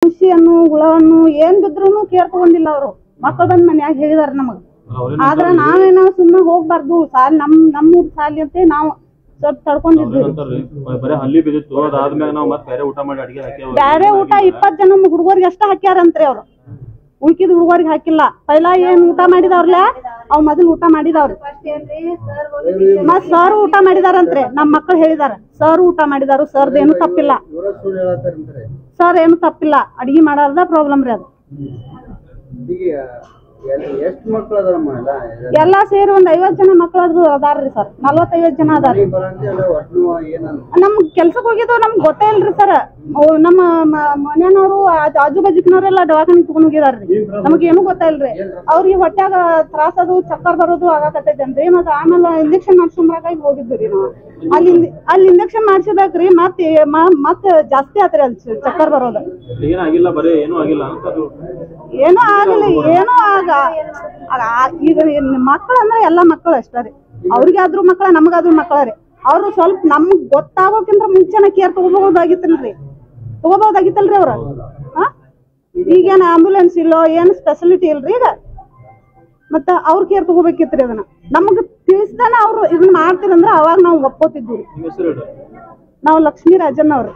ಖುಷಿಯನ್ನು ಹುಳವನ್ನು ಏನ್ ಬಿದ್ರು ಕೇರ್ ತಗೊಂಡಿಲ್ಲ ಅವರು ಮಕ್ಕಳು ಬಂದ್ ಮನ್ಯಾಗ ಹೇಳಿದಾರ ನಮಗ. ಆದ್ರ ನಾವೇನೋ ಸುಮ್ಮನೆ ಹೋಗ್ಬಾರ್ದು ಸಾಲಿ ನಮ್ಮೂರ್ ಸಾಲಿ ಅಂತ ನಾವು ಸ್ವಲ್ಪ ತಡ್ಕೊಂಡಿದ್ವಿ. ಬ್ಯಾರೆ ಊಟ 20 ಜನ ಹುಡುಗರಿಗೆ ಅಷ್ಟ ಹಾಕ್ಯಾರಂತ್ರಿ ಅವ್ರು, ಉಳ್ಕಿದ್ ಹುಡುಗರಿಗೆ ಹಾಕಿಲ್ಲ. ಪೈಲಾ ಏನ್ ಊಟ ಮಾಡಿದವ್ರಲ್ಲ ಅವ್ ಮೊದಲು ಊಟ ಮಾಡಿದವ್ರು ಮತ್ ಸರ್ ಊಟ ಮಾಡಿದಾರಂತ್ರಿ. ನಮ್ ಮಕ್ಳು ಹೇಳಿದಾರ ಸರ್ ಊಟ ಮಾಡಿದಾರು, ಸರ್ದೇನು ತಪ್ಪಿಲ್ಲ, ಸರ್ ಏನು ತಪ್ಪಿಲ್ಲ. ಅಡಿಗೆ ಮಾಡಾರ್ದ ಪ್ರಾಬ್ಲಮ್ ರೀ ಅದು. ಎಲ್ಲಾ ಸೇರಿ ಒಂದ್ 50 ಜನ ಮಕ್ಳು ಅದಾರ್ರಿ ಸರ್. 45 ಜನ ಅದಾರ. ನಮ್ ಕೆಲ್ಸಕ್ ಹೋಗಿದ್ದು ನಮ್ಗ್ ಗೊತ್ತೇ ಇಲ್ರಿ ಸರ್. ನಮ್ಮ ಮನೆಯವ್ರು ಆಜು ಬಾಜುಕಿನವ್ರೆಲ್ಲ ದವಾಖಾನೆ ತಗೊಂಡ್ ಹೋಗಿದಾರ್ರಿ. ನಮಗ್ ಏನು ಗೊತ್ತಾ ಇಲ್ರಿ. ಅವ್ರಿಗೆ ಹೊಟ್ಯಾಗ ತ್ರಾಸ ಅದು ಚಕ್ಕರ್ ಬರೋದು ಆಗಾಕತ್ತೈತೇನ್ರಿ. ಮತ್ತ ಆಮೇಲೆ ಇಂಜೆಕ್ಷನ್ ಮಾಡ್ಸ್ಕೊಂಬರಾಕ ಹೋಗಿದ್ವಿ ನಾವು. ಅಲ್ಲಿ ಇಂಜೆಕ್ಷನ್ ಮಾಡ್ಸಿದಾಕ್ರಿ ಮತ್ ಜಾಸ್ತಿ ಆತ್ರಿ ಅಲ್ಲಿ ಚಕ್ಕರ್ ಬರೋದು. ಏನೂ ಆಗಿಲ್ಲ, ಏನೂ ಈಗ ಮಕ್ಕಳು ಅಂದ್ರೆ ಎಲ್ಲಾ ಮಕ್ಕಳು ಅಷ್ಟೇ ರೀ. ಅವ್ರಿಗಾದ್ರು ಮಕ್ಕಳ ನಮಗಾದ್ರು ಮಕ್ಕಳ ರೀ. ಅವ್ರು ಸ್ವಲ್ಪ ನಮ್ಗ್ ಗೊತ್ತಾಗೋಕ್ಕಿಂತ ಮುಂಚೆನ ಕೇರ್ ತಗೋಬಹುದಾಗಿತ್ತಲ್ರಿ ಅವ್ರ. ಈಗೇನ್ ಆಂಬುಲೆನ್ಸ್ ಇಲ್ಲೋ ಏನ್ ಸ್ಪೆಷಾಲಿಟಿ ಇಲ್ರಿ ಈಗ. ಮತ್ತ ಅವ್ರ ಕೇರ್ ತಗೋಬೇಕಿತ್ರಿ. ಅದನ್ನ ನಮಗ್ ತಿಳಿಸ್ದಾನ ಅವ್ರು ಇದನ್ನ ಮಾಡ್ತೀರಂದ್ರ ಅವಾಗ ನಾವು ಒಪ್ಕೋತಿದ್ವಿ. ನಾವು ಲಕ್ಷ್ಮೀ ರಾಜನ್ ಅವ್ರು.